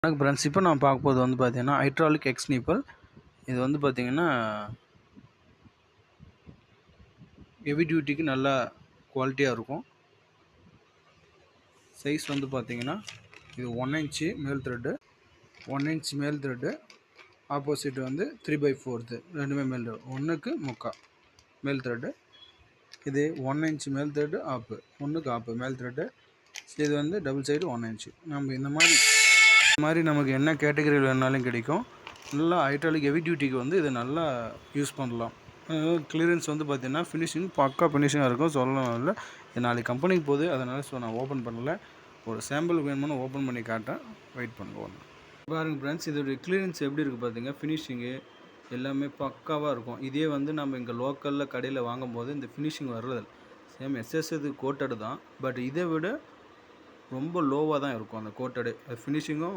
வணக்கம் ஃப்ரெண்ட்ஸ். இப்போ நான் பார்க்க போகிறது வந்து பார்த்தீங்கன்னா ஹைட்ராலிக் எக்ஸ் நீப்பல். இது வந்து பார்த்தீங்கன்னா ஹெவி டியூட்டிக்கு நல்லா குவாலிட்டியாக இருக்கும். சைஸ் வந்து பார்த்தீங்கன்னா இது 1 இன்ச்சு மேல் த்ரெட்டு, 1 இன்ச் மேல் த்ரெட்டு, ஆப்போசிட் வந்து 3/4 ரெண்டுமே மேல் த்ரெட், 1க்கு 3/4 மேல் த்ரெட்டு. இது 1 இன்ச் மேல் த்ரெட்டு ஆப்பு, 1க்கு ஆப்பு மேல் த்ரெட்டு. இது வந்து டபுள் சைடு 1 இன்ச்சு. நம்ம இந்த மாதிரி நமக்கு என்ன கேட்டகரியில் வேணாலும் கிடைக்கும். நல்லா ஹைட்ராலிக் ஹெவி டியூட்டிக்கு வந்து இதை நல்லா யூஸ் பண்ணலாம். கிளியரன்ஸ் வந்து பார்த்தீங்கன்னா ஃபினிஷிங் பக்கா ஃபினிஷிங்காக இருக்கும். சொல்லணும் இல்லை, இது நாளைக்கு கம்பெனிக்கு போகுது, அதனால் நான் ஓப்பன் பண்ணல. ஒரு சாம்பிள் வேணும்னு ஓப்பன் பண்ணி காட்டேன், வெயிட் பண்ணுங்க. பாருங்கள் ஃப்ரெண்ட்ஸ், இதோடைய கிளியரன்ஸ் எப்படி இருக்குது பார்த்தீங்க. ஃபினிஷிங்கு எல்லாமே பக்காவாக இருக்கும். இதே வந்து நம்ம இங்கே லோக்கலில் கடையில் வாங்கும்போது இந்த ஃபினிஷிங் வர்றது சேம் எஸ்எஸ் இது கோட்டடு தான், பட் இதை விட ரொம்ப லோவாக தான் இருக்கும் அந்த கோட்டடு. ஃபினிஷிங்கும்